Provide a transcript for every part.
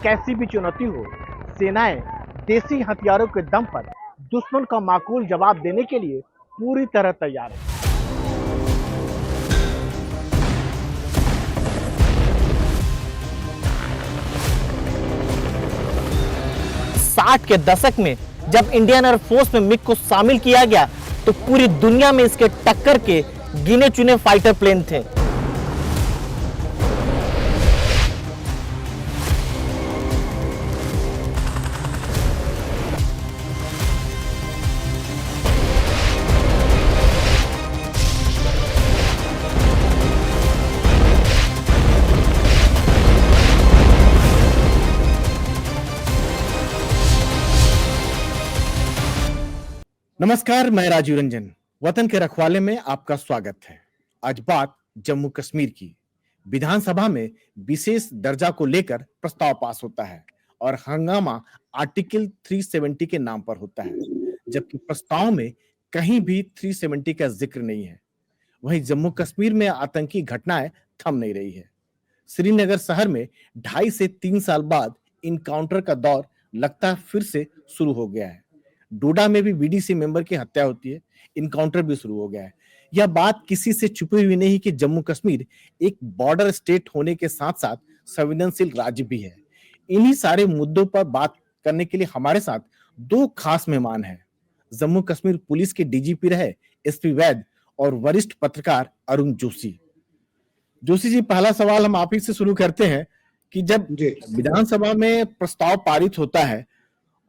कैसी भी चुनौती हो, सेनाएं देसी हथियारों के दम पर दुश्मन का माकूल जवाब देने के लिए पूरी तरह तैयार है। 60 के दशक में जब इंडियन एयरफोर्स में मिग को शामिल किया गया तो पूरी दुनिया में इसके टक्कर के गिने चुने फाइटर प्लेन थे। नमस्कार, मैं राजीव रंजन। वतन के रखवाले में आपका स्वागत है। आज बात जम्मू कश्मीर की। विधानसभा में विशेष दर्जा को लेकर प्रस्ताव पास होता है और हंगामा आर्टिकल 370 के नाम पर होता है, जबकि प्रस्ताव में कहीं भी 370 का जिक्र नहीं है। वहीं जम्मू कश्मीर में आतंकी घटनाएं थम नहीं रही है। श्रीनगर शहर में 2.5 से 3 साल बाद इनकाउंटर का दौर लगता है फिर से शुरू हो गया है। डोडा में भी बीडीसी मेंबर की हत्या होती है, इनकाउंटर भी शुरू हो गया है। यह बात किसी से छुपी हुई नहीं कि जम्मू कश्मीर एक बॉर्डर स्टेट होने के साथ साथ संवेदनशील राज्य भी है। इन्हीं सारे मुद्दों पर बात करने के लिए हमारे साथ दो खास मेहमान हैं। जम्मू कश्मीर पुलिस के डीजीपी रहे एसपी वैद और वरिष्ठ पत्रकार अरुण जोशी। जोशी जी, पहला सवाल हम आप ही से शुरू करते हैं कि जब विधानसभा में प्रस्ताव पारित होता है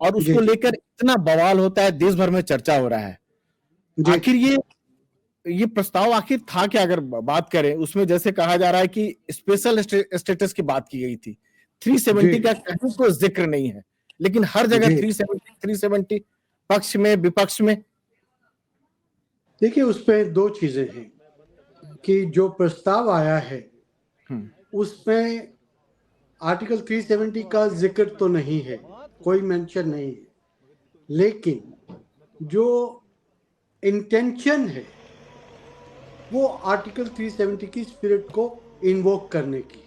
और उसको लेकर इतना बवाल होता है, देश भर में चर्चा हो रहा है, आखिर ये प्रस्ताव आखिर था क्या? अगर बात करें उसमें जैसे कहा जा रहा है कि स्पेशल स्टेटस की बात की गई थी, 370 का कहीं कोई जिक्र नहीं है, लेकिन हर जगह 370 पक्ष में विपक्ष में। देखिए, उसमें दो चीजें हैं कि जो प्रस्ताव आया है उसमें आर्टिकल 370 का जिक्र तो नहीं है, कोई मेंशन नहीं है, लेकिन जो इंटेंशन है वो आर्टिकल 370 की स्पिरिट को इन्वोक करने की है।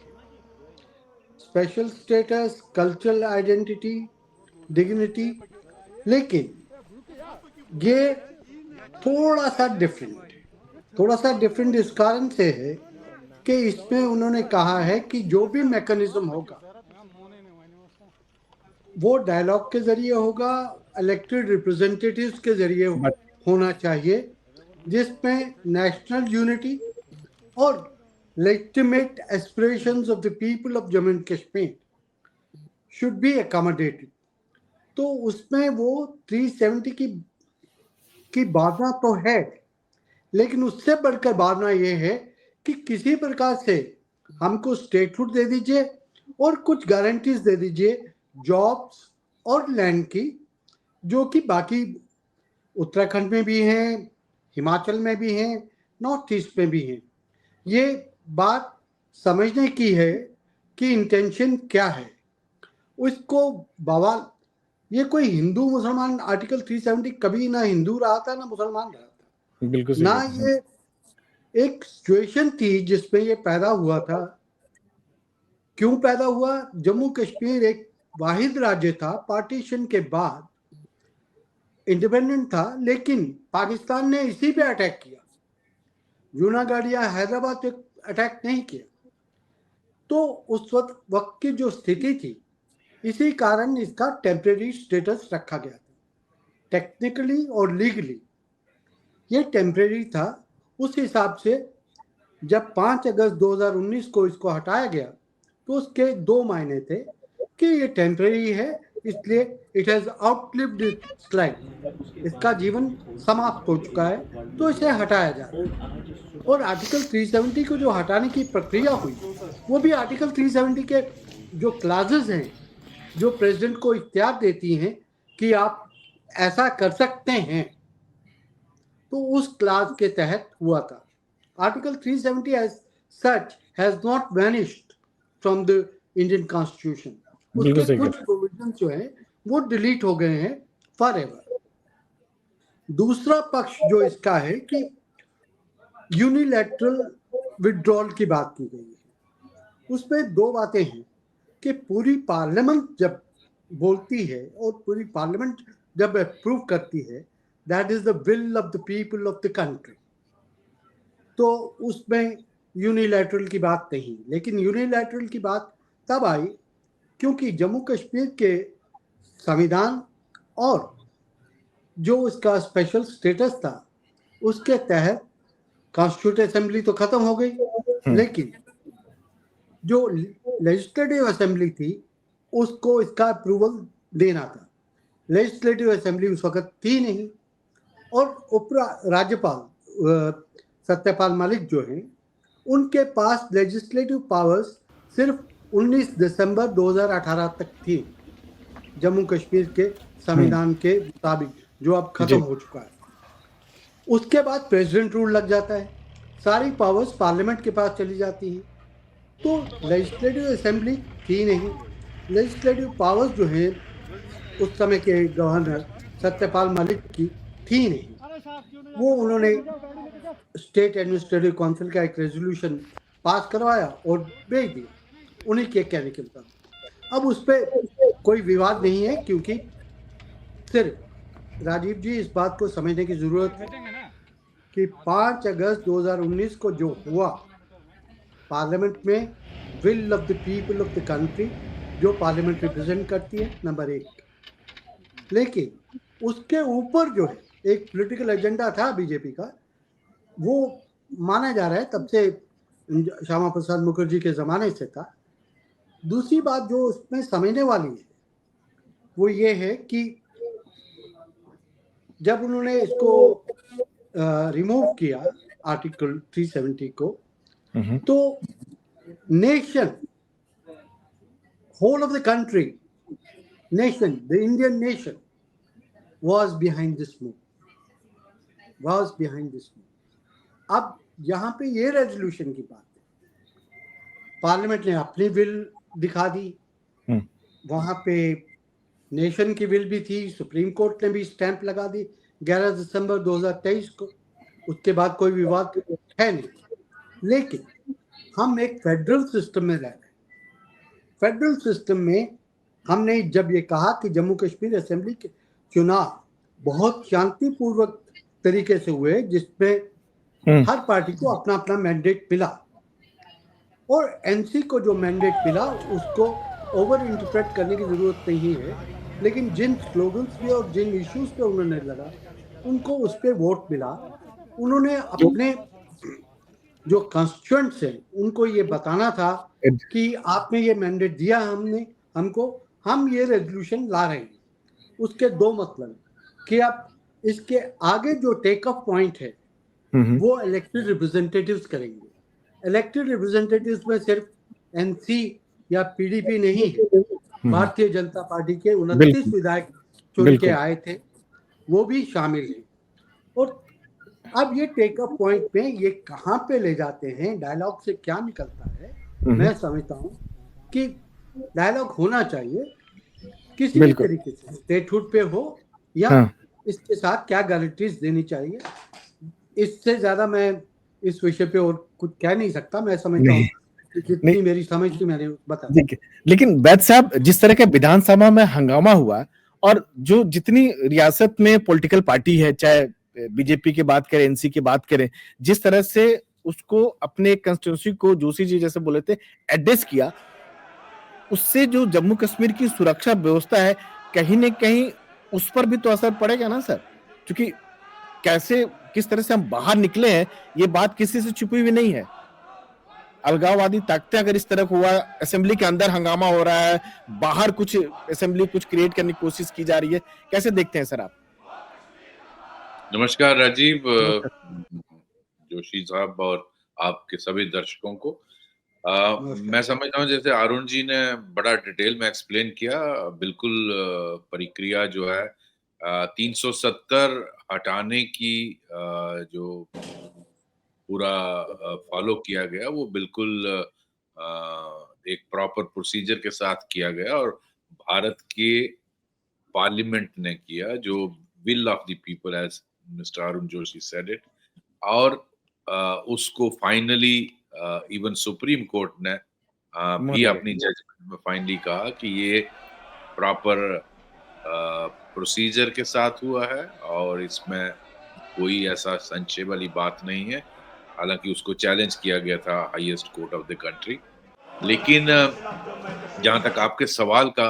Special status, cultural identity, dignity, लेकिन ये थोड़ा सा डिफरेंट इस कारण से है कि इसमें उन्होंने कहा है कि जो भी मैकेनिज्म होगा वो डायलॉग के जरिए होगा, इलेक्टेड रिप्रेजेंटेटिव्स के जरिए होना चाहिए, जिसमें नेशनल यूनिटी और legitimate aspirations of the people of Jammu and Kashmir should be accommodated. तो उसमें वो 370 की भावना तो है, लेकिन उससे बढ़कर भावना ये है कि किसी प्रकार से हमको स्टेटहुड दे दीजिए और कुछ गारंटीज दे दीजिए जॉब्स और लैंड की, जो कि बाकी उत्तराखंड में भी हैं, हिमाचल में भी हैं, नॉर्थ ईस्ट में भी हैं। ये बात समझने की है कि इंटेंशन क्या है। उसको बवाल, ये कोई हिंदू मुसलमान आर्टिकल 370 कभी ना हिंदू रहा था ना मुसलमान रहा था, बिल्कुल ना ये एक सिचुएशन थी जिसमें ये पैदा हुआ था। क्यों पैदा हुआ? जम्मू कश्मीर एक वाहिद राज्य था, पार्टीशन के बाद इंडिपेंडेंट था, लेकिन पाकिस्तान ने इसी पे अटैक किया, जूनागढ़ या हैदराबाद पे अटैक नहीं किया। तो उस वक्त की जो स्थिति थी, इसी कारण इसका टेम्परेरी स्टेटस रखा गया था। टेक्निकली और लीगली ये टेम्परेरी था। उस हिसाब से जब 5 अगस्त 2019 को इसको हटाया गया तो उसके दो मायने थे कि ये टेम्परेरी है, इसलिए it has outlived it's life, इसका जीवन समाप्त हो चुका है, तो इसे हटाया जाए। और आर्टिकल 370 को जो हटाने की प्रक्रिया हुई वो भी आर्टिकल 370 के जो क्लासेस हैं, जो प्रेसिडेंट को इख्तियार देती हैं कि आप ऐसा कर सकते हैं, तो उस क्लास के तहत हुआ था। Article 370 as such has not vanished from the Indian Constitution. उसके कुछ प्रोविजन जो है वो डिलीट हो गए हैं फॉरएवर। दूसरा पक्ष जो इसका है कि यूनिलैटरल विड्रॉल की बात की गई है, उसमें दो बातें हैं। कि पूरी पार्लियामेंट जब बोलती है और पूरी पार्लियामेंट जब अप्रूव करती है, that is the will of the people of the country, तो उसमें यूनिलैटरल की बात नहीं। लेकिन यूनिलैटरल की बात तब आई क्योंकि जम्मू कश्मीर के संविधान और जो उसका स्पेशल स्टेटस था उसके तहत कॉन्स्टिट्यूट असेंबली तो खत्म हो गई, लेकिन जो लेजिस्लेटिव असेंबली थी उसको इसका अप्रूवल देना था। लेजिस्लेटिव असेंबली उस वक्त थी नहीं, और उप राज्यपाल सत्यपाल मलिक जो हैं उनके पास लेजिस्लेटिव पावर्स सिर्फ 19 दिसंबर 2018 तक थी, जम्मू कश्मीर के संविधान के मुताबिक, जो अब खत्म हो चुका है। उसके बाद प्रेसिडेंट रूल लग जाता है, सारी पावर्स पार्लियामेंट के पास चली जाती है, तो लेजिस्लेटिव असेंबली थी नहीं। लेजिस्लेटिव पावर्स जो हैं उस समय के गवर्नर सत्यपाल मलिक की थी नहीं। वो उन्होंने स्टेट एडमिनिस्ट्रेटिव काउंसिल का एक रेजोल्यूशन पास करवाया और भेज दिया, उन्हीं के कहने के मुताबिक। अब उस पर कोई विवाद नहीं है, क्योंकि सिर्फ राजीव जी इस बात को समझने की जरूरत है कि 5 अगस्त 2019 को जो हुआ पार्लियामेंट में, will of the people of the country जो पार्लियामेंट रिप्रेजेंट करती है, नंबर 1। लेकिन उसके ऊपर जो है एक पॉलिटिकल एजेंडा था बीजेपी का, वो माना जा रहा है तब से श्यामा प्रसाद मुखर्जी के ज़माने से था। दूसरी बात जो उसमें समझने वाली है वो ये है कि जब उन्होंने इसको रिमूव किया आर्टिकल 370 को, तो nation, whole of the country, nation, the Indian nation was behind this move, was behind this move। अब यहाँ पे ये रेजोल्यूशन की बात है, पार्लियामेंट ने अपनी विल दिखा दी, वहां पे नेशन की विल भी थी, सुप्रीम कोर्ट ने भी स्टैंप लगा दी 11 दिसंबर 2023 को, उसके बाद कोई विवाद है नहीं। लेकिन हम एक फेडरल सिस्टम में रह रहे हैं। फेडरल सिस्टम में हमने जब ये कहा कि जम्मू कश्मीर असेंबली के चुनाव बहुत शांतिपूर्वक तरीके से हुए, जिसमें हर पार्टी को अपना अपना मैंडेट मिला, और एनसी को जो मैंडेट मिला उसको ओवर इंटरप्रेट करने की जरूरत नहीं है, लेकिन जिन स्लोगन्स पे और जिन इश्यूज पे उन्होंने लड़ा उनको उस पर वोट मिला। उन्होंने अपने जो कॉन्स्टिट्यूएंट्स हैं उनको ये बताना था कि आपने ये मैंडेट दिया हमको, हम ये रेजोल्यूशन ला रहे हैं। उसके दो मतलब कि आप इसके आगे जो टेक ऑफ पॉइंट है वो इलेक्टेड रिप्रेजेंटेटिव्स करेंगे। इलेक्टेड रिप्रेजेंटेटिव्स में सिर्फ एनसी या पीडीपी नहीं है, भारतीय जनता पार्टी के 29 विधायक चुन के आए थे, वो भी शामिल हैं। और अब ये टेक ऑफ पॉइंट पे ये कहाँ पे ले जाते हैं, डायलॉग से क्या निकलता है, मैं समझता हूँ कि डायलॉग होना चाहिए किसी भी तरीके से, स्टेटहुड पे हो या इसके साथ क्या गारंटीज देनी चाहिए। इससे ज्यादा मैं इस विषय पे और कुछ कह नहीं सकता। मैं समझता हूँ जितनी मेरी समझ थी मैंने बता। लेकिन वैद साहब, जिस तरह के विधानसभा में हंगामा हुआ, और जो जितनी रियासत में पॉलिटिकल पार्टी है, चाहे बीजेपी की बात करें, एनसी की बात करें, जिस तरह से उसको अपने कंस्टिट्यूंसी को जोशी जी जैसे बोले थे एड्रेस किया, उससे जो जम्मू कश्मीर की सुरक्षा व्यवस्था है कहीं न कहीं उस पर भी तो असर पड़ेगा ना सर, क्योंकि किस तरह से हम बाहर निकले हैं ये बात किसी से छुपी हुई नहीं है। अलगाववादी ताकतें अगर इस तरह हुआ, असेंबली के अंदर हंगामा हो रहा है, बाहर कुछ असेंबली कुछ क्रिएट करने की कोशिश की जा रही है, कैसे देखते हैं सर आप? नमस्कार राजीव, जोशी साहब और आपके सभी दर्शकों को। मैं समझता हूँ जैसे अरुण जी ने बड़ा डिटेल में एक्सप्लेन किया, बिल्कुल प्रक्रिया जो है 370 हटाने की जो पूरा फॉलो किया गया वो बिल्कुल एक प्रॉपर प्रोसीजर के साथ किया गया, और भारत के पार्लियामेंट ने किया जो will of the people, as mister Arun Joshi said it, और उसको फाइनली इवन सुप्रीम कोर्ट ने भी अपनी जजमेंट में फाइनली कहा कि ये प्रॉपर प्रोसीजर के साथ हुआ है और इसमें कोई ऐसा संशय वाली बात नहीं है। हालांकि उसको चैलेंज किया गया था highest court of the country. लेकिन जहां तक आपके सवाल का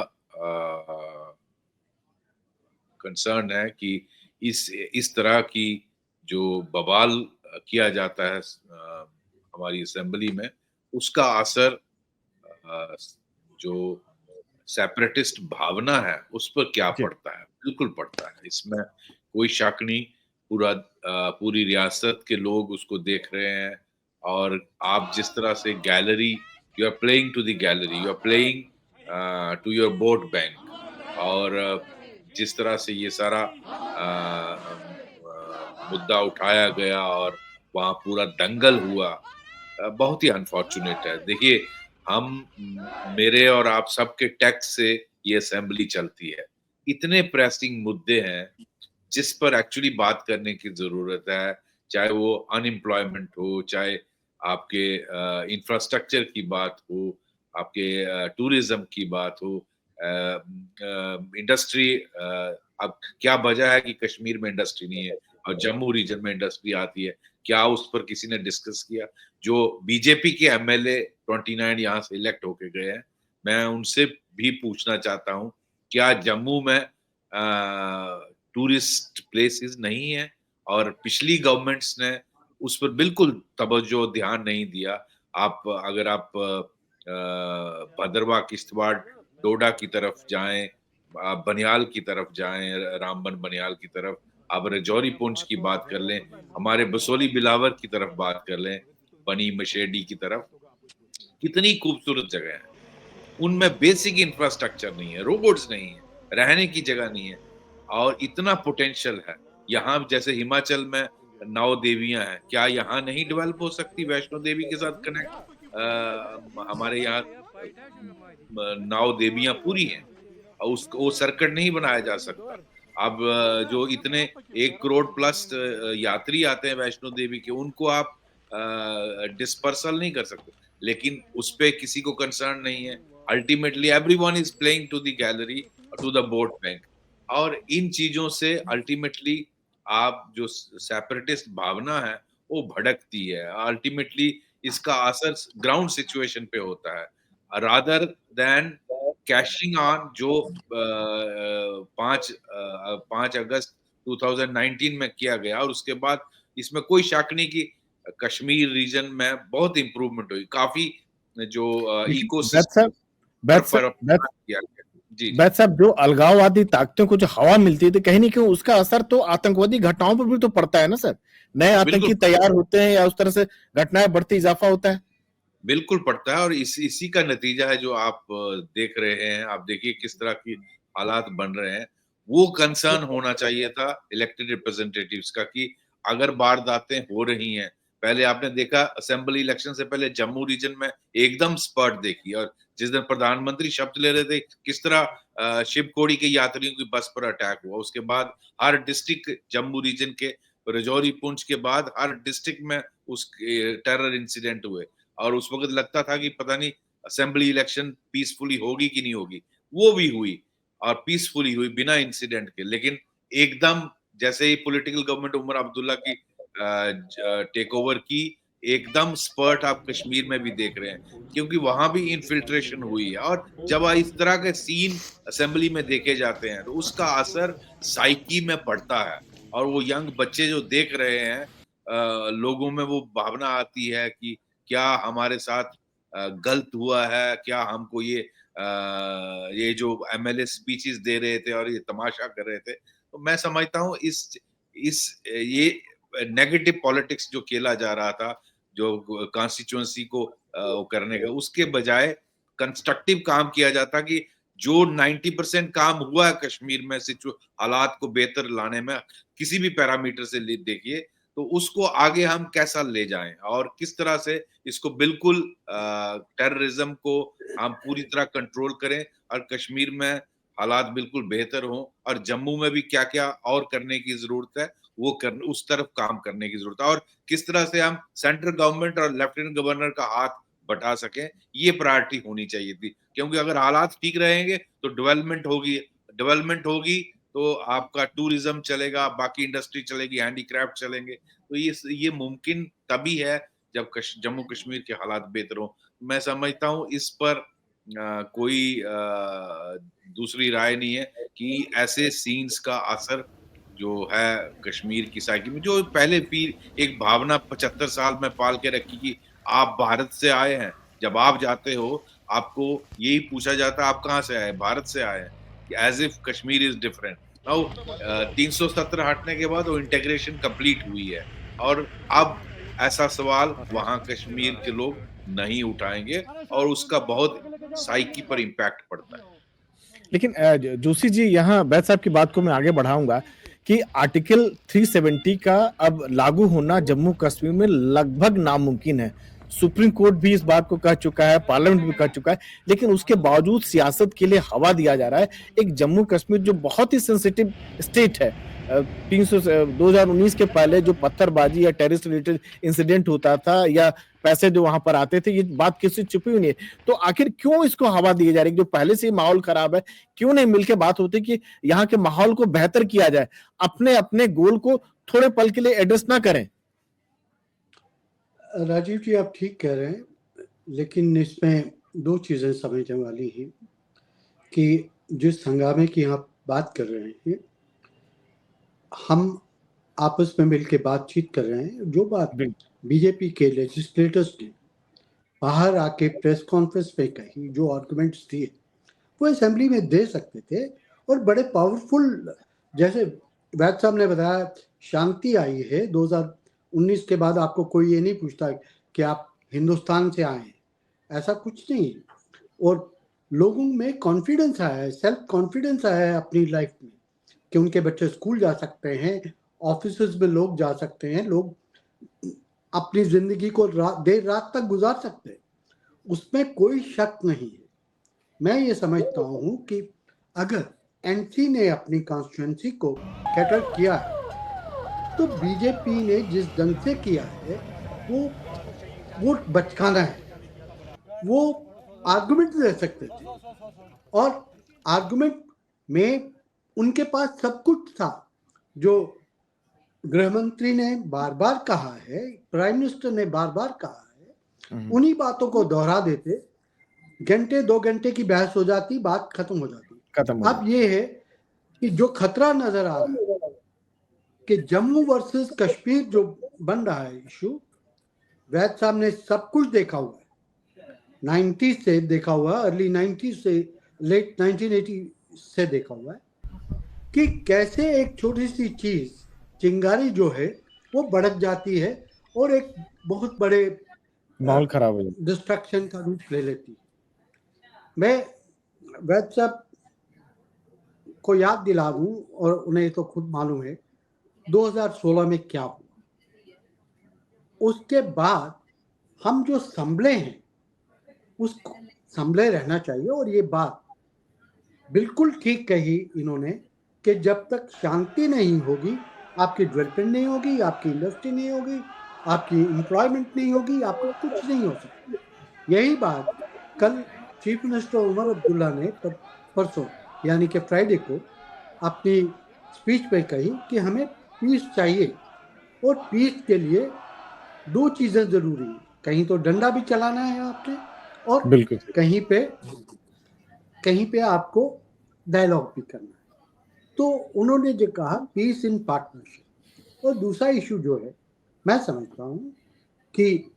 कंसर्न है कि इस तरह की जो बवाल किया जाता है हमारी असेंबली में, उसका असर जो सेपरेटिस्ट भावना है उस पर क्या पड़ता है? बिल्कुल पड़ता है, इसमें कोई शक नहीं। पूरी रियासत के लोग उसको देख रहे हैं और आप जिस तरह से gallery, you are playing to the gallery, you are playing to your vote bank, और जिस तरह से ये सारा मुद्दा उठाया गया और वहां पूरा दंगल हुआ, बहुत ही अनफॉर्चुनेट है। देखिए, मेरे और आप सबके टैक्स से ये असेंबली चलती है। इतने प्रेसिंग मुद्दे हैं जिस पर एक्चुअली बात करने की जरूरत है, चाहे वो अनएम्प्लॉयमेंट हो, चाहे आपके इंफ्रास्ट्रक्चर की बात हो, आपके टूरिज्म की बात हो, इंडस्ट्री। अब क्या वजह है कि कश्मीर में इंडस्ट्री नहीं है और जम्मू रीजन में इंडस्ट्री आती है? क्या उस पर किसी ने डिस्कस किया? जो बीजेपी के एमएलए 29 यहाँ से इलेक्ट होके गए हैं, मैं उनसे भी पूछना चाहता हूँ, क्या जम्मू में टूरिस्ट प्लेसेस नहीं है? और पिछली गवर्नमेंट्स ने उस पर बिल्कुल तवज्जो ध्यान नहीं दिया। अगर आप भद्रवाह, किश्तवाड़, डोडा की तरफ जाएं, आप बनियाल की तरफ जाएं, रामबन बनियाल की तरफ, आप रजौरी पुंछ की बात कर लें, हमारे बसोली बिलावर की तरफ बात कर लें, बनी मशेडी की तरफ, कितनी खूबसूरत जगह है। उनमें बेसिक इंफ्रास्ट्रक्चर नहीं है, रोड्स नहीं है, रहने की जगह नहीं है, और इतना पोटेंशियल है। यहाँ जैसे हिमाचल में 9 देवियां हैं, क्या यहाँ नहीं डेवलप हो सकती? वैष्णो देवी के साथ कनेक्ट हमारे यहाँ 9 देवियां पूरी हैं, और उसको वो सर्किट नहीं बनाया जा सकता। अब जो इतने 1 करोड़ प्लस यात्री आते हैं वैष्णो देवी के, उनको आप डिस्पर्सल नहीं कर सकते। लेकिन उस पे किसी को कंसर्न नहीं है। Ultimately everyone is playing to the gallery, to the vote bank, और इन चीजों से अल्टीमेटली आप जो सेपरेटिस्ट भावना है वो भड़कती है। अल्टीमेटली इसका असर ग्राउंड सिचुएशन पे होता है, रादर देन कैशिंग ऑन जो 5 अगस्त 2019 में किया गया। और उसके बाद इसमें कोई शक नहीं कि कश्मीर रीजन में बहुत इंप्रूवमेंट हुई, काफी जो इकोसिस्टम बैद साहब, जो अलगाववादी ताकतों को जो हवा मिलती है, तो कहीं ना कहीं उसका असर तो आतंकवादी घटनाओं पर भी तो पड़ता है ना सर? नए आतंकी तैयार होते हैं या उस तरह से घटनाएं बढ़ती, इजाफा होता है। बिल्कुल पड़ता है, और इसी का नतीजा है जो आप देख रहे हैं। आप देखिए किस तरह की हालात बन रहे हैं। वो कंसर्न होना चाहिए था इलेक्टेड रिप्रेजेंटेटिव्स का कि अगर वारदातें हो रही हैं, पहले आपने देखा असेंबली इलेक्शन से पहले जम्मू रीजन में एकदम स्पर्ट देखी, और जिस दिन प्रधानमंत्री शपथ ले रहे थे, किस तरह शिवखोड़ी के यात्रियों की बस पर अटैक हुआ। उसके बाद हर डिस्ट्रिक्ट जम्मू रीजन के, रजौरी पुंछ के बाद हर डिस्ट्रिक्ट में उस टेरर इंसिडेंट हुए, और उस वक्त लगता था कि पता नहीं असेंबली इलेक्शन पीसफुली होगी कि नहीं होगी। वो भी हुई और पीसफुली हुई बिना इंसिडेंट के। लेकिन एकदम जैसे ही पॉलिटिकल गवर्नमेंट उमर अब्दुल्ला की टेक ओवर की, एकदम स्पर्ट आप कश्मीर में भी देख रहे हैं, क्योंकि वहां भी इन्फिल्ट्रेशन हुई है। और जब इस तरह के सीन असेंबली में देखे जाते हैं तो उसका असर साइकी में पड़ता है, और वो यंग बच्चे जो देख रहे हैं, लोगों में वो भावना आती है कि क्या हमारे साथ गलत हुआ है, क्या हमको ये जो एमएलए स्पीचेस दे रहे थे और ये तमाशा कर रहे थे। तो मैं समझता हूँ ये नेगेटिव पॉलिटिक्स जो खेला जा रहा था, जो कॉन्स्टिट्यूएंसी को करने का, उसके बजाय कंस्ट्रक्टिव काम किया जाता कि जो 90% काम हुआ है कश्मीर में हालात को बेहतर लाने में, किसी भी पैरामीटर से देखिए, तो उसको आगे हम कैसा ले जाएं और किस तरह से इसको बिल्कुल टेररिज्म को हम पूरी तरह कंट्रोल करें और कश्मीर में हालात बिल्कुल बेहतर हों, और जम्मू में भी क्या क्या और करने की जरूरत है वो उस तरफ काम करने की जरूरत है, और किस तरह से हम सेंट्रल गवर्नमेंट और लेफ्टिनेंट गवर्नर का हाथ बटा सकें, ये प्रायोरिटी होनी चाहिए थी। क्योंकि अगर हालात ठीक रहेंगे तो डेवलपमेंट होगी तो आपका टूरिज्म चलेगा, बाकी इंडस्ट्री चलेगी, हैंडीक्राफ्ट चलेंगे। तो ये मुमकिन तभी है जब जम्मू कश्मीर के हालात बेहतर हों। मैं समझता हूँ इस पर कोई दूसरी राय नहीं है कि ऐसे सीन्स का असर जो है कश्मीर की साइकी में, जो पहले फिर एक भावना 75 साल में पाल के रखी कि आप भारत से आए हैं, जब आप जाते हो आपको यही पूछा जाता है आप कहाँ से आए, भारत से आए हैं, as if Kashmir is different. Now 370 हटने के बाद वो इंटीग्रेशन कंप्लीट हुई है और अब ऐसा सवाल वहां कश्मीर के लोग नहीं उठाएंगे और उसका बहुत साइकी पर इम्पैक्ट पड़ता है। लेकिन जोशी जी, यहाँ बैद साहब की बात को मैं आगे बढ़ाऊंगा कि आर्टिकल 370 का अब लागू होना जम्मू कश्मीर में लगभग नामुमकिन है। सुप्रीम कोर्ट भी इस बात को कह चुका है, पार्लियामेंट भी कह चुका है, लेकिन उसके बावजूद सियासत के लिए हवा दिया जा रहा है। एक जम्मू कश्मीर जो बहुत ही सेंसिटिव स्टेट है, 2019 के पहले जो पत्थरबाजी या टेररिस्ट रिलेटेड इंसिडेंट होता था या पैसे जो वहां पर आते थे, ये बात किसी छुपी हुई नहीं है। तो आखिर क्यों इसको हवा दी जा रही है? जो पहले से ही माहौल खराब है, क्यों नहीं मिलकर बात होती कि यहाँ के माहौल को बेहतर किया जाए, अपने अपने गोल को थोड़े पल के लिए एड्रेस ना करें? राजीव जी, आप ठीक कह रहे हैं, लेकिन इसमें दो चीजें समझने वाली हैं कि जिस हंगामे की आप बात कर रहे हैं, हम आपस में मिलकर बातचीत कर रहे हैं। जो बात बीजेपी के लेजिस्लेटर्स ने बाहर आके प्रेस कॉन्फ्रेंस में कही, जो आर्गुमेंट्स दिए, वो असेंबली में दे सकते थे और बड़े पावरफुल, जैसे वैद साहब ने बताया, शांति आई है 2019 के बाद। आपको कोई ये नहीं पूछता कि आप हिंदुस्तान से आए हैं, ऐसा कुछ नहीं। और लोगों में कॉन्फिडेंस आया है, सेल्फ कॉन्फिडेंस आया है अपनी लाइफ में कि उनके बच्चे स्कूल जा सकते हैं, ऑफिस में लोग जा सकते हैं, लोग अपनी जिंदगी को देर रात तक गुजार सकते हैं, उसमें कोई शक नहीं है। मैं ये समझता हूँ कि अगर एनसी ने अपनी कॉन्स्टिट्यूएंसी को कैटर किया है तो बीजेपी ने जिस ढंग से किया है वो बचकाना है। वो आर्गुमेंट दे सकते थे और आर्गुमेंट में उनके पास सब कुछ था। जो गृह मंत्री ने बार बार कहा है, प्राइम मिनिस्टर ने बार बार कहा है, उन्हीं बातों को दोहरा देते, घंटे 2 घंटे की बहस हो जाती, बात खत्म हो जाती। अब ये है कि जो खतरा नजर आ रहा है कि जम्मू वर्सेस कश्मीर जो बन रहा है इशू, वैद साहब ने सब कुछ देखा हुआ है, 90 से देखा हुआ, अर्ली 90 से लेट 1980 से देखा हुआ है कि कैसे एक छोटी सी चीज, चिंगारी जो है, वो भड़क जाती है और एक बहुत बड़े माहौल खराब हो जाता है, डिस्ट्रक्शन का रूप ले लेती है। मैं वैद साहब को याद दिला दूं, और उन्हें तो खुद मालूम है 2016 में क्या हुआ। उसके बाद हम जो संभले हैं उसको संभले रहना चाहिए। और ये बात बिल्कुल ठीक कही इन्होंने कि जब तक शांति नहीं होगी, आपकी डेवलपमेंट नहीं होगी, आपकी इंडस्ट्री नहीं होगी, आपकी एम्प्लॉयमेंट नहीं होगी, आपको कुछ नहीं हो सकता। यही बात कल चीफ मिनिस्टर उमर अब्दुल्ला ने परसों यानी कि फ्राइडे को अपनी स्पीच में कही कि हमें पीस चाहिए और पीस के लिए 2 चीज़ें ज़रूरी हैं। कहीं तो डंडा भी चलाना है आपने और बिल्कुल कहीं पे आपको डायलॉग भी करना है। तो उन्होंने जो कहा पीस इन पार्टनरशिप। और दूसरा इशू जो है, मैं समझता हूँ कि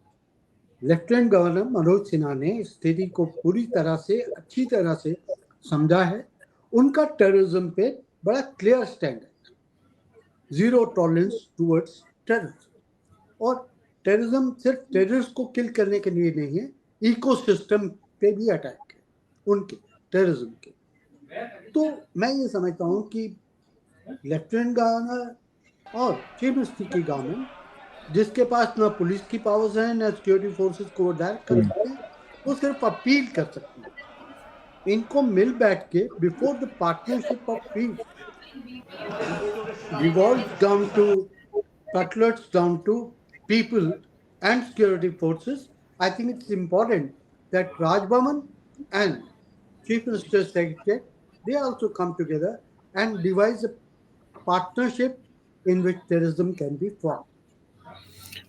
लेफ्टिनेंट गवर्नर मनोज सिन्हा ने स्थिति को पूरी तरह से अच्छी तरह से समझा है। उनका टेररिज्म पे बड़ा क्लियर स्टैंड है, 0 टॉलरेंस टुवर्ड्स टेररिज्म। और टेररिज्म सिर्फ टेररिस्ट को किल करने के लिए नहीं है, इकोसिस्टम पे भी अटैक है उनके टेररिज्म के। तो मैं ये समझता हूँ कि लेफ्टिनेंट गवर्नर और चीफ मिनिस्टर की गवर्नमेंट, जिसके पास ना पुलिस की पावर्स हैं ना सिक्योरिटी फोर्सेस को डायरेक्ट कर सकते हैं, वो सिर्फ अपील कर सकते हैं। इनको मिल बैठ के before the partnership of peace revolves down to, cutlets down to people and security forces, I think it's important that Raj Bhavan and Chief Minister's Secretary, they also come together and devise a partnership in which terrorism can be fought.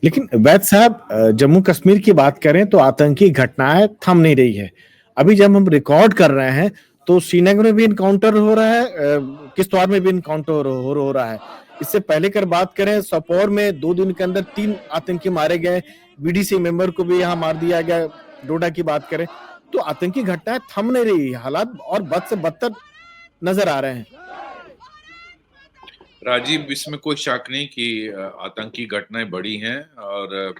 लेकिन वैद साहब, जम्मू कश्मीर की बात करें तो आतंकी घटनाएं थम नहीं रही है। अभी जब हम रिकॉर्ड कर रहे हैं तो श्रीनगर में भी इनकाउंटर हो रहा है, किश्तवाड़ में भी इनकाउंटर हो रहा है। इससे पहले कर बात करें, सोपोर में 2 दिन के अंदर 3 आतंकी मारे गए, बीडीसी मेंबर को भी यहाँ मार दिया गया। डोडा की बात करें तो आतंकी घटनाएं थम नहीं रही, हालात और बद से बदतर नजर आ रहे हैं। राजीव, इसमें कोई शक नहीं कि आतंकी घटनाएं बढ़ी हैं, और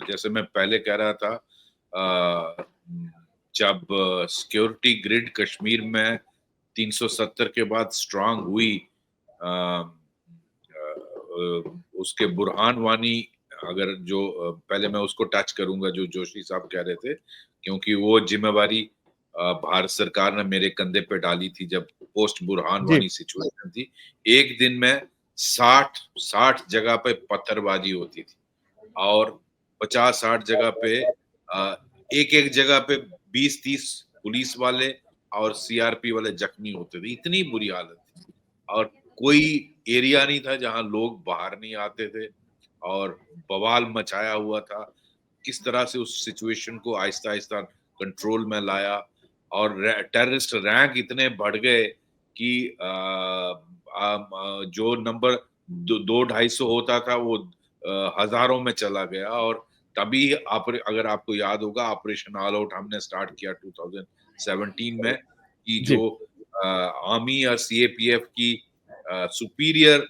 जैसे मैं पहले कह रहा था, जब सिक्योरिटी ग्रिड कश्मीर में 370 के बाद स्ट्रांग हुई, उसके बुरहान वानी, अगर जो पहले मैं उसको टच करूंगा जो जोशी साहब कह रहे थे, क्योंकि वो जिम्मेवारी भारत सरकार ने मेरे कंधे पे डाली थी जब पोस्ट बुरहान वानी सिचुएशन थी। एक दिन में 60 जगह पे पत्थरबाजी होती थी और 50-60 जगह पे एक जगह पे 20-30 पुलिस वाले और सीआरपी वाले जख्मी होते थे। इतनी बुरी हालत थी और कोई एरिया नहीं था जहां लोग बाहर नहीं आते थे और बवाल मचाया हुआ था। किस तरह से उस सिचुएशन को आहिस्ता आहिस्ता कंट्रोल में लाया और टेररिस्ट रैंक इतने बढ़ गए कि जो नंबर 200-250 होता था वो हजारों में चला गया। और तभी अगर आपको याद होगा, ऑपरेशन ऑल आउट हमने स्टार्ट किया 2017 में, कि जो आर्मी और सीएपीएफ की सुपीरियर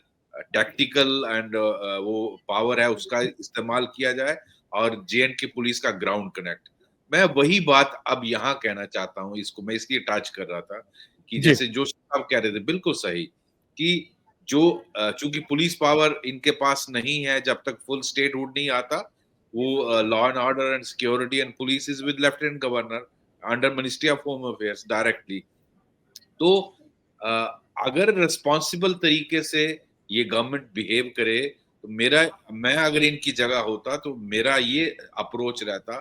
टैक्टिकल एंड वो पावर है उसका इस्तेमाल किया जाए और जेएनके पुलिस का ग्राउंड कनेक्ट। मैं वही बात अब यहाँ कहना चाहता हूँ, इसको मैं इसलिए टच कर रहा था कि जैसे जो साहब कह रहे थे बिल्कुल सही, कि जो चूंकि पुलिस पावर इनके पास नहीं है, जब तक फुल स्टेटहुड नहीं आता, वो law and order and security and police is with lieutenant governor under ministry of home affairs directly. तो अगर रिस्पॉन्सिबल तरीके से ये गवर्नमेंट बिहेव करे तो मैं अगर इनकी जगह होता तो मेरा ये अप्रोच रहता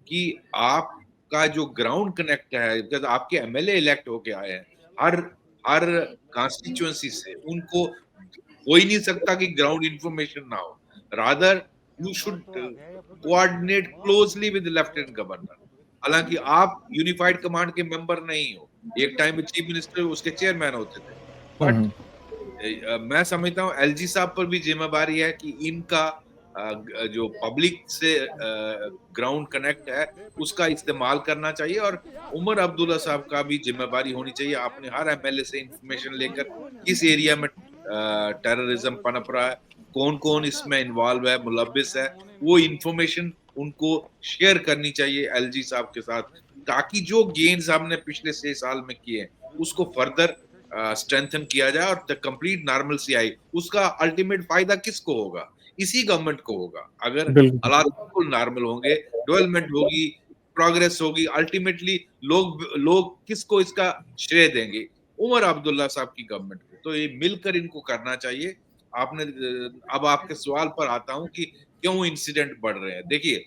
कि आपका जो ग्राउंड कनेक्ट है, बिकॉज आपके एमएलए इलेक्ट होके आए हैं हर कॉन्स्टिट्यूएंसी से, उनको हो ही नहीं सकता कि ग्राउंड इंफॉर्मेशन ना हो। Rather you should coordinate closely with lieutenant governor. हालांकि आप यूनिफाइड कमांड के मेंबर नहीं हो, एक टाइम में चीफ मिनिस्टर उसके चेयरमैन होते थे, बट मैं समझता हूँ एलजी साहब पर भी जिम्मेदारी है कि इनका जो पब्लिक से ग्राउंड कनेक्ट है उसका इस्तेमाल करना चाहिए। और उमर अब्दुल्ला साहब का भी जिम्मेदारी होनी चाहिए, आपने हर एमएलए से इंफॉर्मेशन लेकर किस एरिया में टेररिज्म पनप रहा है, कौन कौन इसमें इन्वॉल्व है, मुलब्बिस है, वो इंफॉर्मेशन उनको शेयर करनी चाहिए एलजी साहब के साथ, ताकि जो गेन्स हमने पिछले 6 साल में किए उसको फर्दर स्ट्रेंथन किया जाए और कंप्लीट नॉर्मलसी आई। उसका अल्टीमेट फायदा किसको होगा? इसी गवर्नमेंट को होगा। अगर हालात बिल्कुल नॉर्मल होंगे, डेवलपमेंट होगी, प्रोग्रेस होगी, अल्टीमेटली लोग किसको इसका श्रेय देंगे? उमर अब्दुल्ला साहब की गवर्नमेंट को। तो ये मिलकर इनको करना चाहिए। अब आपके सवाल पर आता हूं कि क्यों इंसिडेंट बढ़ रहे हैं। देखिए,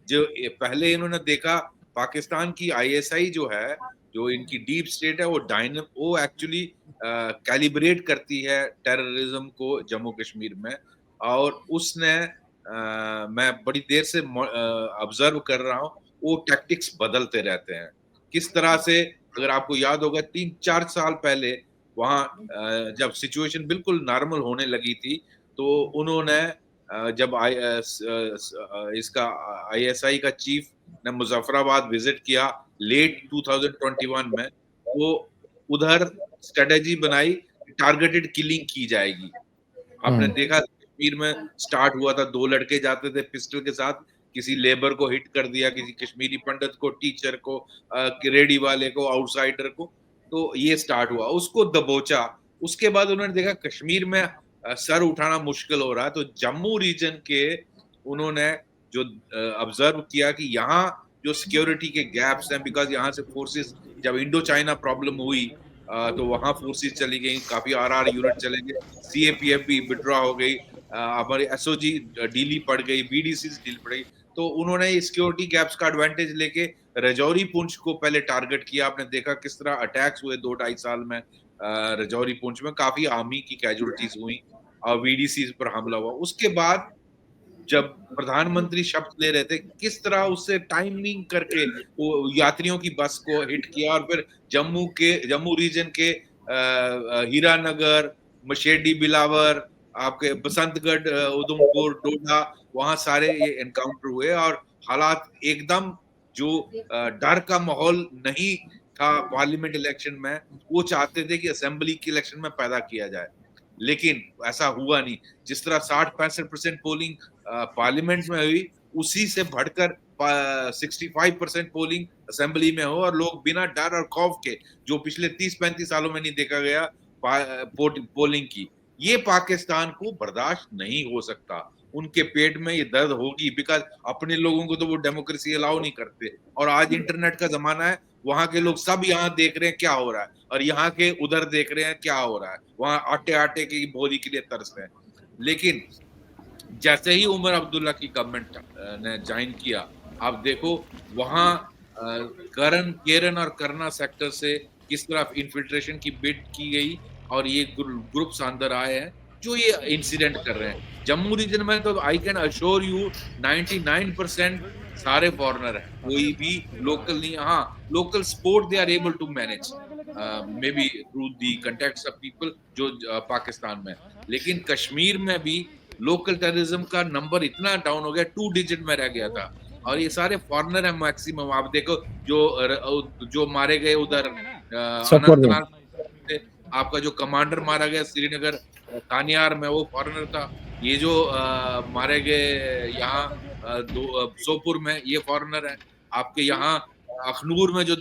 जो पहले इन्होंने देखा पाकिस्तान की आईएसआई जो है, जो इनकी डीप स्टेट है, वो एक्चुअली कैलिब्रेट करती है टेररिज्म को जम्मू कश्मीर में, और उसने मैं बड़ी देर से ऑब्जर्व कर रहा हूँ, वो टैक्टिक्स बदलते रहते हैं। किस तरह से, अगर आपको याद होगा 3-4 साल पहले वहाँ जब सिचुएशन बिल्कुल नॉर्मल होने लगी थी, तो उन्होंने जब इसका आईएसआई का चीफ ने मुजफ्फराबाद विजिट किया लेट 2021 में, वो उधर स्ट्रेटेजी बनाई, टारगेटेड किलिंग की जाएगी। आपने देखा कश्मीर में स्टार्ट हुआ था, 2 लड़के जाते थे पिस्टल के साथ, किसी लेबर को हिट कर दिया, किसी कश्मीरी पंडित को, टीचर को, रेडी वाले को, आउटसाइडर को, तो ये स्टार्ट हुआ, उसको दबोचा। उसके बाद उन्होंने देखा कश्मीर में सर उठाना मुश्किल हो रहा है, तो जम्मू रीजन के उन्होंने जो ऑब्जर्व किया कि यहाँ जो सिक्योरिटी के गैप्स हैं, बिकॉज यहाँ से फोर्सेस, जब इंडो चाइना प्रॉब्लम हुई तो वहाँ फोर्सेस चली गई, काफी आरआर यूनिट चले गए, सीएपीएफ भी विड्रॉ हो गई, हमारी एसओजी ढीली पड़ गई, बीडीसी ढीली पड़ गई, तो उन्होंने सिक्योरिटी गैप्स का एडवांटेज लेके रजौरी पुंछ को पहले टारगेट किया। आपने देखा किस तरह अटैक्स हुए 2-2.5 साल में रजौरी पुंछ में, काफी आर्मी की कैजुअलिटीज हुई और वीडीसी पर हमला हुआ। उसके बाद जब प्रधानमंत्री शपथ ले रहे थे, किस तरह उससे टाइमिंग करके वो यात्रियों की बस को हिट किया और फिर जम्मू रीजन के हीरानगर, मशेडी, बिलावर, आपके बसंतगढ़, उधमपुर, डोडा, वहां सारे ये एनकाउंटर हुए और हालात एकदम जो डर का माहौल नहीं था पार्लियामेंट इलेक्शन में, वो चाहते थे कि असेंबली के इलेक्शन में पैदा किया जाए, लेकिन ऐसा हुआ नहीं। जिस तरह 60-65% पोलिंग पार्लियामेंट में हुई, उसी से बढ़कर 65% पोलिंग असेंबली में हो और लोग बिना डर और खौफ के, जो पिछले 30-35 सालों में नहीं देखा गया पोलिंग की, ये पाकिस्तान को बर्दाश्त नहीं हो सकता। उनके पेट में ये दर्द होगी, बिकॉज अपने लोगों को तो वो डेमोक्रेसी अलाउ नहीं करते। और आज इंटरनेट का जमाना है, वहां के लोग सब यहाँ देख रहे हैं क्या हो रहा है और यहाँ के उधर देख रहे हैं क्या हो रहा है, वहां आटे की बोरी के लिए तरस रहे हैं। लेकिन जैसे ही उमर अब्दुल्ला की गवर्नमेंट ने ज्वाइन किया, आप देखो वहां केरन और करना सेक्टर से किस तरह इन्फिल्ट्रेशन की बिड की गई और ये ग्रुप्स अंदर आए हैं जो ये इंसिडेंट कर रहे हैं। जम्मू रीजन में तो आई कैन अश्योर यू 99% सारे फॉरेनर हैं, कोई भी लोकल नहीं। हाँ, local sport they are able to manage maybe through the contacts of people जो पाकिस्तान में, लेकिन कश्मीर में भी लोकल टेररिज्म का नंबर इतना डाउन हो गया, 2 डिजिट में रह गया था और ये सारे फॉरेनर हैं मैक्सिमम। आप देखो जो मारे गए उधर अनंतनाग, आपका जो कमांडर मारा गया श्रीनगर कानियार में, वो फॉरेनर था। ये जो मारे गए यहाँ सोपुर में, ये फॉरेनर है। आपके यहाँ अखनूर में जो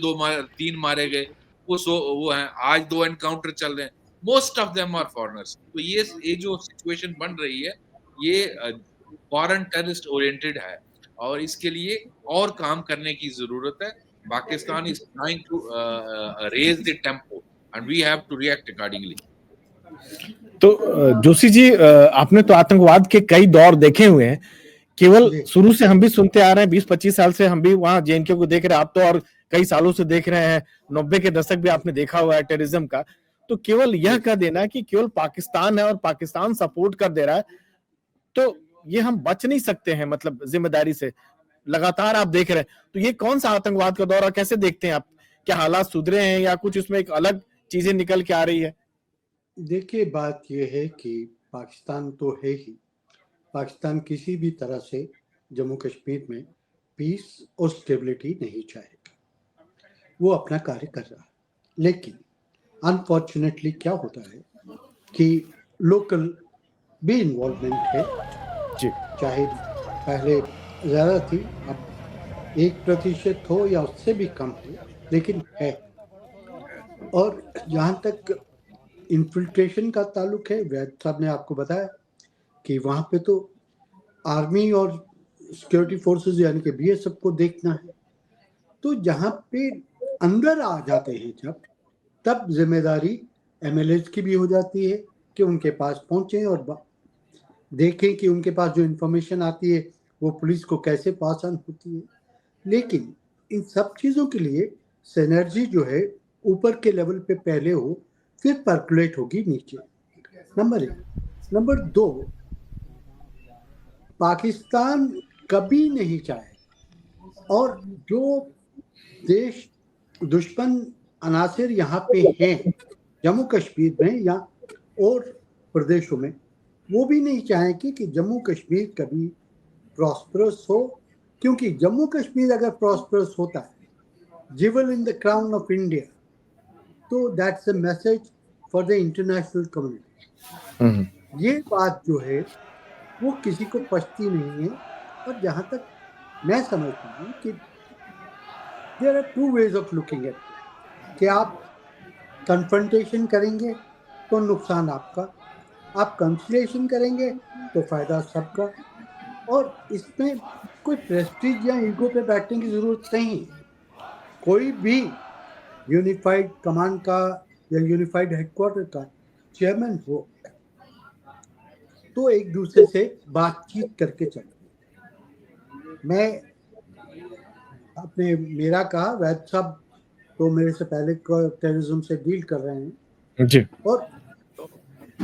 3 मारे गए, वो हैं। आज 2 एनकाउंटर चल रहे हैं, most of them are foreigners. तो ये जो सिचुएशन बन रही है, ये फॉरेन टेररिस्ट ओरिएंटेड है और इसके लिए और काम करने की जरूरत है। Pakistan is trying to raise the tempo and we have to react accordingly. तो जोशी जी, आपने तो आतंकवाद के कई दौर देखे हुए हैं, केवल शुरू से हम भी सुनते आ रहे हैं, 20-25 साल से हम भी वहां जेएनके को देख रहे हैं, आप तो और कई सालों से देख रहे हैं, 90 के दशक भी आपने देखा हुआ है टेररिज्म का। तो केवल यह कह देना कि केवल पाकिस्तान है और पाकिस्तान सपोर्ट कर दे रहा है, तो ये हम बच नहीं सकते हैं, मतलब जिम्मेदारी से लगातार आप देख रहे हैं। तो ये कौन सा आतंकवाद का दौर, कैसे देखते हैं आप? क्या हालात सुधरे हैं या कुछ उसमें एक अलग चीजें निकल के आ रही है? देखिए, बात यह है कि पाकिस्तान तो है ही, पाकिस्तान किसी भी तरह से जम्मू कश्मीर में पीस और स्टेबिलिटी नहीं चाहेगा, वो अपना कार्य कर रहा है। लेकिन अनफॉर्चुनेटली क्या होता है कि लोकल भी इन्वॉल्वमेंट है जी, चाहे पहले ज़्यादा थी, अब 1% हो या उससे भी कम हो, लेकिन है। और जहाँ तक इन्फिल्ट्रेशन का ताल्लुक है, वैद साहब ने आपको बताया कि वहाँ पे तो आर्मी और सिक्योरिटी फोर्सेस यानी कि बीएसएफ को देखना है। तो जहाँ पे अंदर आ जाते हैं जब, तब जिम्मेदारी एमएलएज की भी हो जाती है कि उनके पास पहुँचें और देखें कि उनके पास जो इन्फॉर्मेशन आती है वो पुलिस को कैसे पास ऑन होती है। लेकिन इन सब चीज़ों के लिए सिनर्जी जो है ऊपर के लेवल पे पहले हो, फिर पर्कुलेट होगी नीचे। नंबर 1। नंबर 2, पाकिस्तान कभी नहीं चाहे, और जो देश दुश्मन अनासिर यहाँ पे हैं जम्मू कश्मीर में या और प्रदेशों में, वो भी नहीं चाहेंगे कि जम्मू कश्मीर कभी प्रॉस्परस हो, क्योंकि जम्मू कश्मीर अगर प्रॉस्परस होता है, jewel in the crown of India, तो that's a message for the international community. ये बात जो है वो किसी को पछती नहीं है। और जहाँ तक मैं समझता हूँ कि there are 2 ways of looking at, कि आप कन्फ्रंटेशन करेंगे तो नुकसान आपका, आप कंसिलेशन करेंगे तो फायदा सबका। और इसमें कोई प्रेस्टीज या ईगो पे बैठने की जरूरत नहीं है। कोई भी यूनिफाइड कमांड का या यूनिफाइड हेडक्वार्टर का चेयरमैन हो तो एक दूसरे से बातचीत करके चलते हैं। मैं आपने मेरा कहा, वैद साहब तो मेरे से पहले टेररिज्म से डील कर रहे हैं जी और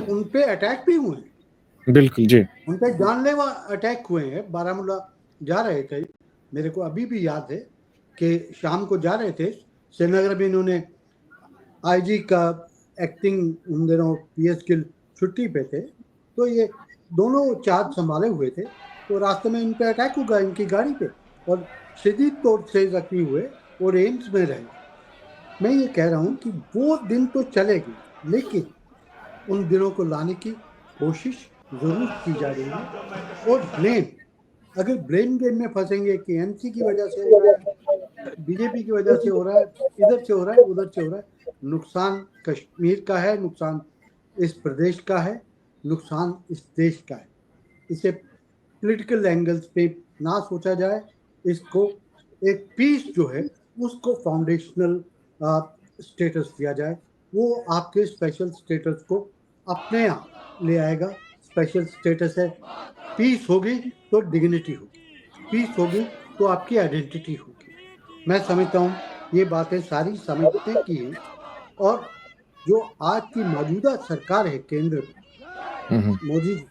उन पे अटैक भी हुए हैं, बिल्कुल जी। उन पे जानलेवा अटैक हुए हैं। बारामूला जा रहे थे, मेरे को अभी भी याद है कि शाम को जा रहे थे, श्रीनगर में इन्होंने आईजी का एक्टिंग उन दिनों पीएस गिल छुट्टी पे थे, तो ये दोनों चार्ज संभाले हुए थे, तो रास्ते में इन पे अटैक हुआ इनकी गाड़ी पे और शदीद तौर से जख्मी हुए और एम्स में रहे। मैं ये कह रहा हूँ कि वो दिन तो चलेगी, लेकिन उन दिनों को लाने की कोशिश जरूर की जा रही है। और ब्लेम, अगर ब्लेम गेम में फंसेंगे कि एमसी की वजह से हो रहा है, बीजेपी की वजह से हो रहा है, इधर से हो रहा है, उधर से हो रहा है, नुकसान कश्मीर का है, नुकसान इस प्रदेश का है, नुकसान इस देश का है। इसे पॉलिटिकल एंगल्स पे ना सोचा जाए, इसको एक पीस जो है उसको फाउंडेशनल स्टेटस दिया जाए। वो आपके स्पेशल स्टेटस को अपने आप ले आएगा। स्पेशल स्टेटस है, पीस होगी तो डिग्निटी होगी, पीस होगी तो आपकी आइडेंटिटी होगी। मैं समझता हूँ ये बातें सारी समझने की हैं। और जो आज की मौजूदा सरकार है केंद्र में, मोदी जी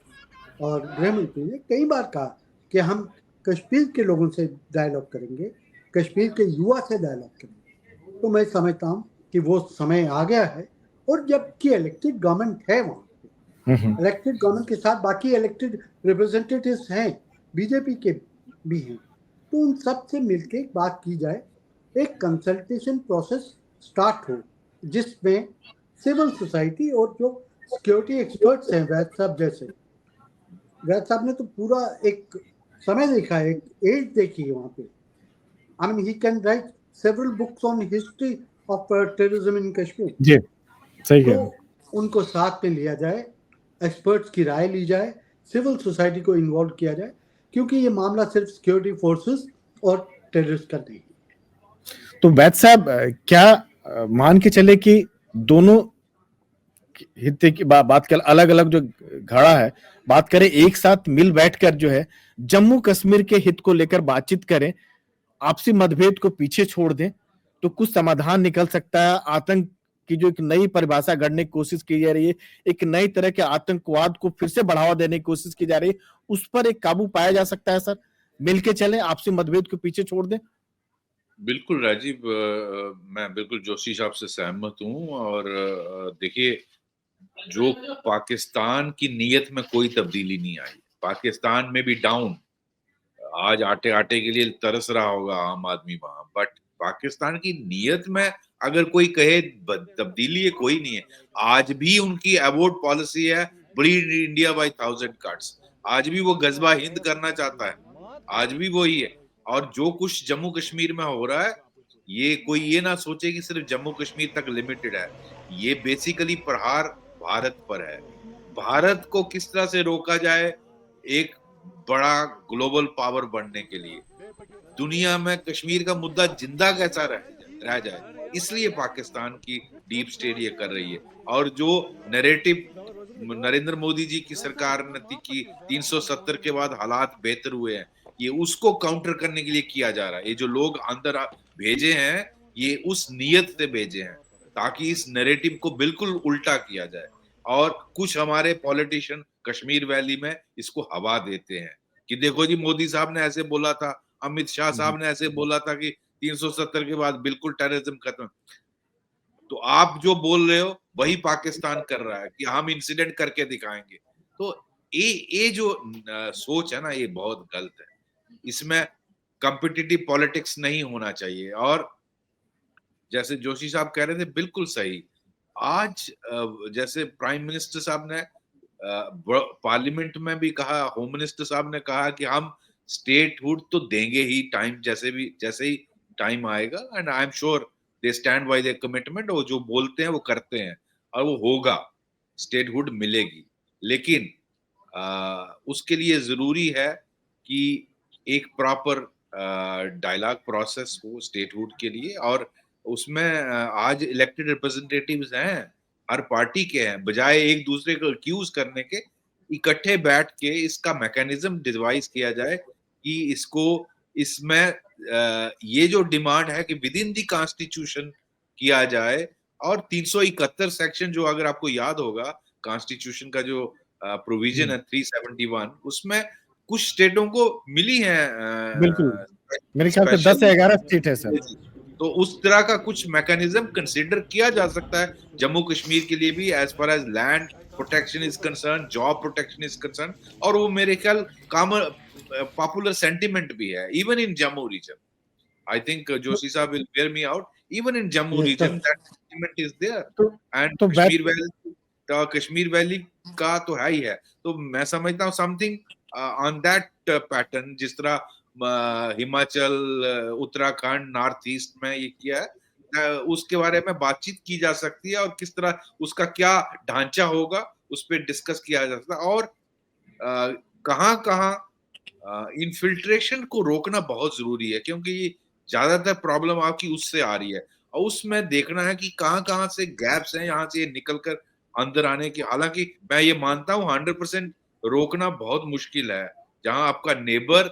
और गृह मंत्री ने कई बार कहा कि हम कश्मीर के लोगों से डायलॉग करेंगे, कश्मीर के युवा से डायलॉग करेंगे। तो मैं समझता हूँ कि वो समय आ गया है। और जबकि इलेक्टेड गवर्नमेंट है, वहाँ इलेक्टेड गवर्नमेंट के साथ बाकी इलेक्टेड रिप्रेजेंटेटिव्स हैं, बीजेपी के भी हैं, तो उन सब से मिलके बात की जाए, एक कंसल्टेशन प्रोसेस स्टार्ट हो जिसमें सिविल सोसाइटी और जो सिक्योरिटी एक्सपर्ट्स हैं, वैद साहब जैसे, वैद साहब ने तो पूरा एक समय देखा है, एक एज देखी है वहाँ पे। I mean, he can write several books on history of terrorism in Kashmir. जी सही तो है। उनको साथ में लिया जाए, एक्सपर्ट्स की राय ली जाए, सिविल सोसाइटी को इन्वॉल्व किया जाए, क्योंकि ये मामला सिर्फ सिक्योरिटी फोर्सेस और टेररिस्ट का नहीं है। तो वैद साहब क्या मान के चले कि दोनों हित की बात कर, अलग अलग जो घड़ा है, बात करें एक साथ मिल बैठकर जो है जम्मू कश्मीर के हित को लेकर बातचीत करें, आपसी मतभेद को पीछे छोड़ दें, तो कुछ समाधान निकल सकता है। आतंक की जो एक नई परिभाषा गढ़ने की कोशिश की जा रही है, एक नई तरह के आतंकवाद को फिर से बढ़ावा देने की कोशिश की जा रही है, उस पर एक काबू पाया जा सकता है। सर मिलके चलें, आपसी मतभेद को पीछे छोड़ दें। बिल्कुल राजीव, मैं बिल्कुल जोशी साहब से सहमत हूँ। और देखिए, जो पाकिस्तान की नीयत में कोई तब्दीली नहीं आई, पाकिस्तान में भी डाउन, आज आटे आटे के लिए तरस रहा होगा आम आदमी वहां, बट पाकिस्तान की नीयत में अगर कोई कहे तब्दीली है, कोई नहीं है। आज भी उनकी अबॉर्ट पॉलिसी है, ब्लीड इंडिया बाय 1000 कट्स। आज भी वो गजबा हिंद करना चाहता है, आज भी वही है। और जो कुछ जम्मू कश्मीर में हो रहा है, ये कोई ये ना सोचे कि सिर्फ जम्मू कश्मीर तक लिमिटेड है। ये बेसिकली प्रहार भारत पर है। भारत को किस तरह से रोका जाए एक बड़ा ग्लोबल पावर बनने के लिए, दुनिया में कश्मीर का मुद्दा जिंदा कैसा रह जाए, इसलिए पाकिस्तान की डीप स्टेट ये कर रही है। और जो नैरेटिव नरेंद्र मोदी जी की सरकार ने की 370 के बाद हालात बेहतर हुए हैं, ये उसको काउंटर करने के लिए किया जा रहा है। ये जो लोग अंदर भेजे हैं, ये उस नीयत से भेजे हैं ताकि इस नैरेटिव को बिल्कुल उल्टा किया जाए। और कुछ हमारे पॉलिटिशियन कश्मीर वैली में इसको हवा देते हैं कि देखो जी, मोदी साहब ने ऐसे बोला था, अमित शाह साहब ने ऐसे बोला था कि 370 के बाद बिल्कुल टेररिज्म खत्म। तो आप जो बोल रहे हो वही पाकिस्तान कर रहा है कि हम इंसिडेंट करके दिखाएंगे। तो ये जो सोच है ना, ये बहुत गलत है। इसमें कॉम्पिटिटिव पॉलिटिक्स नहीं होना चाहिए। और जैसे जोशी साहब कह रहे थे, बिल्कुल सही। आज जैसे प्राइम मिनिस्टर साहब ने पार्लियामेंट में भी कहा, होम मिनिस्टर साहब ने कहा कि हम स्टेटहुड तो देंगे ही, टाइम जैसे ही टाइम आएगा। And I am sure they stand by there commitment. वो जो बोलते हैं वो करते हैं, और वो होगा, स्टेटहुड मिलेगी। लेकिन उसके लिए जरूरी है कि एक प्रॉपर डायलॉग प्रोसेस हो स्टेटहुड के लिए। और उसमें आज इलेक्टेड रिप्रेजेंटेटिव्स हैं, हर पार्टी के हैं, बजाय एक दूसरे को एक्यूज करने के, इकट्ठे बैठ के इसका मैकेनिज्म डिवाइस किया जाए कि इसको इसमें ये जो डिमांड है कि विद इन द कॉन्स्टिट्यूशन किया जाए, और 371 सेक्शन जो अगर आपको याद होगा कॉन्स्टिट्यूशन का जो प्रोविजन है 371, उसमें कुछ स्टेटों को मिली है बिल्कुल मेरे ख्याल से 10 से 11 स्टेट है सर। तो उस तरह का कुछ मैकेनिज्म कंसीडर किया जा सकता है जम्मू कश्मीर के लिए भी, as far as land protection is concern, job protection is concern, और वो मेरे ख्याल कॉमन पॉपुलर सेंटिमेंट भी है even in Jammu region. I think Joshi Saab will bear me out. Even in Jammu region, that sentiment is there. And Kashmir Valley का तो है ही है. तो मैं समझता हूँ something on that pattern, जिस तरह हिमाचल, उत्तराखंड, नॉर्थ ईस्ट में ये किया है, उसके बारे में बातचीत की जा सकती है, और किस तरह उसका क्या ढांचा होगा उस पर डिस्कस किया जा सकता है, और कहाँ इन्फिल्ट्रेशन को रोकना बहुत जरूरी है, क्योंकि ज्यादातर प्रॉब्लम आपकी उससे आ रही है, और उसमें देखना है कि कहाँ से गैप्स हैं, यहाँ से निकलकर अंदर आने की. हालांकि मैं ये मानता हूँ 100% रोकना बहुत मुश्किल है. जहां आपका नेबर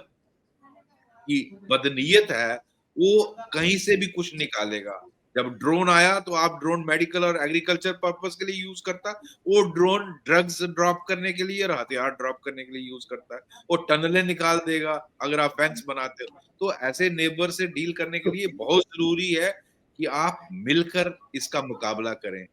की बदनीयत है, वो कहीं से भी कुछ निकालेगा. जब ड्रोन आया तो आप ड्रोन मेडिकल और एग्रीकल्चर पर्पस के लिए यूज करता, वो ड्रोन ड्रग्स ड्रॉप करने के लिए और हथियार ड्रॉप करने के लिए यूज करता है, वो टनलें निकाल देगा अगर आप फेंस बनाते हो. तो ऐसे नेबर से डील करने के लिए बहुत जरूरी है कि आप मिलकर इसका मुकाबला करें,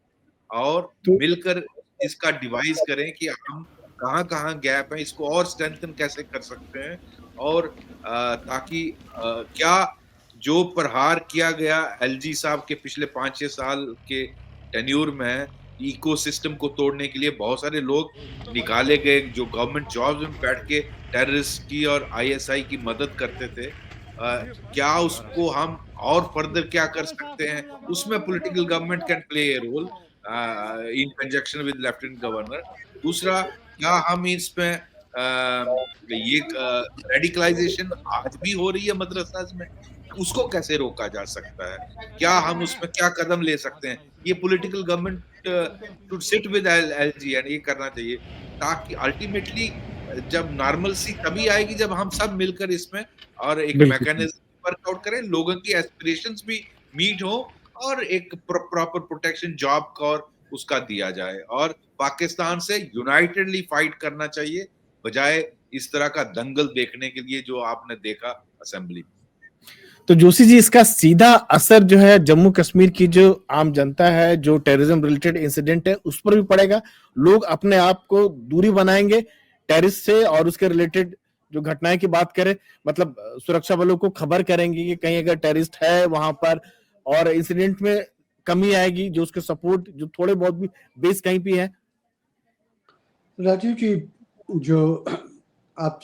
और मिलकर इसका डिवाइस करें कि हम कहाँ गैप है, इसको और स्ट्रेंथन कैसे कर सकते हैं, और ताकि क्या जो प्रहार किया गया एलजी साहब के पिछले 5-6 साल के टेन्यूर में इकोसिस्टम को तोड़ने के लिए बहुत सारे लोग निकाले गए जो गवर्नमेंट जॉब्स में बैठ के टेररिस्ट की और आईएसआई की मदद करते थे, क्या उसको हम और फर्दर क्या कर सकते हैं, उसमें political government can play a role in conjunction with lieutenant governor. दूसरा, क्या हम इसमें ये रेडिकलाइजेशन आज भी हो रही है मदरसा में, उसको कैसे रोका जा सकता है, क्या हम उसमें क्या कदम ले सकते हैं, ये political government to sit with LG and ये करना चाहिए, ताकि अल्टीमेटली जब नॉर्मलसी तभी आएगी जब हम सब मिलकर इसमें और एक मैकेनिज्म वर्कआउट करें, लोगों की एस्पिरेशंस भी मीट हो, और एक प्रॉपर प्रोटेक्शन जॉब का और उसका दिया जाए, और पाकिस्तान से यूनाइटेडली फाइट करना चाहिए, बजाय इस तरह का दंगल देखने के लिए जो आपने देखा असेंबली में. तो जोशी जी, इसका सीधा असर जो है जम्मू कश्मीर की जो आम जनता है, जो टेररिज्म रिलेटेड इंसिडेंट है, उस पर भी पड़ेगा. लोग अपने आप को दूरी बनाएंगे टेररिस्ट से, और उसके रिलेटेड जो घटनाएं की बात करें, मतलब सुरक्षा बलों को खबर करेंगे कि कहीं अगर टेररिस्ट है वहां पर, और इंसिडेंट में कमी आएगी, जो उसके सपोर्ट जो थोड़े बहुत भी बेस कहीं भी है. राजीव जी, जो आप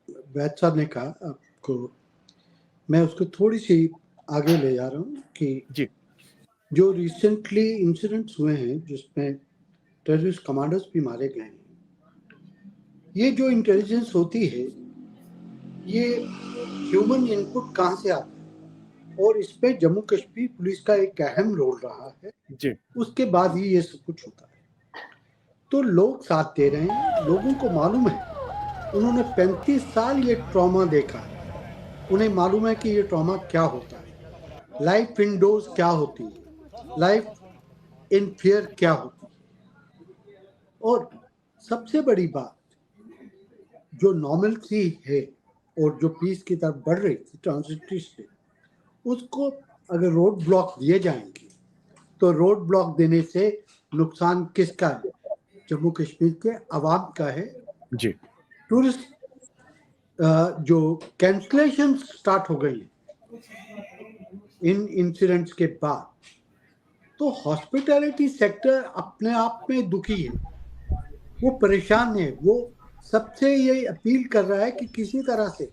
वैद साहब ने कहा, आपको मैं उसको थोड़ी सी आगे ले जा रहा हूँ कि जी, जो रिसेंटली इंसिडेंट्स हुए हैं जिसमें टेररिस्ट कमांडर्स भी मारे गए हैं, ये जो इंटेलिजेंस होती है, ये ह्यूमन इनपुट कहाँ से आता है, और इसमें जम्मू कश्मीर पुलिस का एक अहम रोल रहा है जी. उसके बाद ही ये सब कुछ होता है. तो लोग साथ दे रहे हैं, लोगों को मालूम है, उन्होंने 35 साल ये ट्रॉमा देखा है, उन्हें मालूम है कि ये ट्रॉमा क्या होता है, लाइफ इंडोर्स क्या होती है, लाइफ इन फियर क्या होती है. और सबसे बड़ी बात, जो नॉर्मलसी है और जो पीस की तरफ बढ़ रही थी ट्रांजिटरी स्टेट, उसको अगर रोड ब्लॉक दिए जाएंगे तो रोड ब्लॉक देने से नुकसान किसका है? जम्मू कश्मीर के अवाम का है जी. टूरिस्ट जो कैंसलेशन स्टार्ट हो गई इन इंसिडेंट्स के बाद, तो हॉस्पिटैलिटी सेक्टर अपने आप में दुखी है, वो परेशान है, वो सबसे ये अपील कर रहा है कि किसी तरह से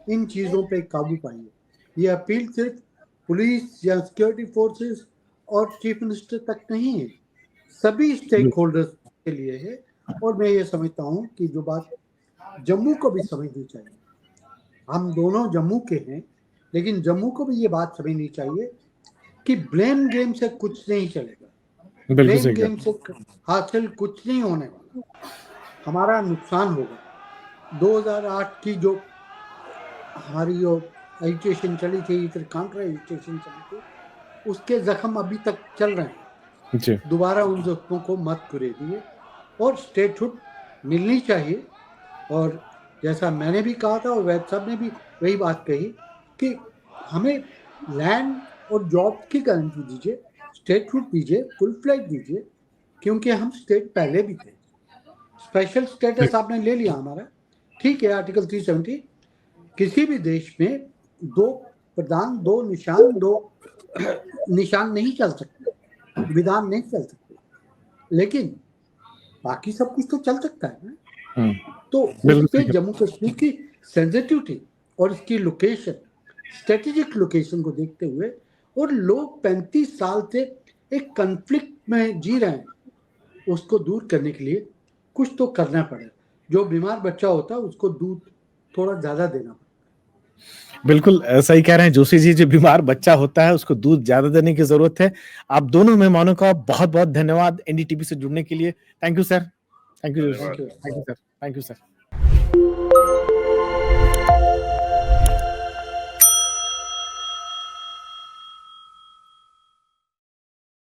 इन चीज़ों पे काबू पाइए. ये अपील सिर्फ पुलिस या सिक्योरिटी फोर्सेस और चीफ मिनिस्टर तक नहीं है, सभी स्टेक होल्डर्स के लिए है. और मैं ये समझता हूँ कि जो बात जम्मू को भी समझनी चाहिए, हम दोनों जम्मू के हैं, लेकिन जम्मू को भी ये बात समझनी चाहिए कि ब्लेम गेम से कुछ नहीं चलेगा, ब्लेम गेम से हासिल कुछ नहीं होने वाला, हमारा नुकसान होगा. 2008 की जो हमारी जो एजिटेशन चली थी, इधर काउंटर एजिटेशन चली थी, उसके जख्म अभी तक चल रहे हैं। जी दोबारा उन जख्मों को मत कुरेदिए और स्टेटहुड मिलनी चाहिए। और जैसा मैंने भी कहा था और वैद साहब ने भी वही बात कही कि हमें लैंड और जॉब की गारंटी दीजिए, स्टेटहुड दीजिए, फुल फ्लैग दीजिए, क्योंकि हम स्टेट पहले भी थे। स्पेशल स्टेटस आपने ले लिया हमारा, ठीक है, आर्टिकल 370। किसी भी देश में दो प्रधान, दो निशान नहीं चल सकते, विधान नहीं चल सकते, लेकिन बाकी सब कुछ तो चल सकता है ना। तो बिल्कुल उस पे सही। जम्मू कश्मीर की सेंसिटिविटी और इसकी लोकेशन, स्ट्रेटेजिक लोकेशन को देखते हुए, और लोग 35 साल से एक कन्फ्लिक्ट में जी रहे हैं, उसको दूर करने के लिए कुछ तो करना पड़ेगा। जो बीमार बच्चा होता है उसको दूध थोड़ा ज्यादा देना पड़ेगा। बिल्कुल सही कह रहे हैं जोशी जी, जो बीमार बच्चा होता है उसको दूध ज्यादा देने की जरूरत है। आप दोनों मेहमानों का बहुत बहुत धन्यवाद एनडीटीवी से जुड़ने के लिए। Thank you sir, thank you, धन्यवाद। Thank you sir, thank you sir.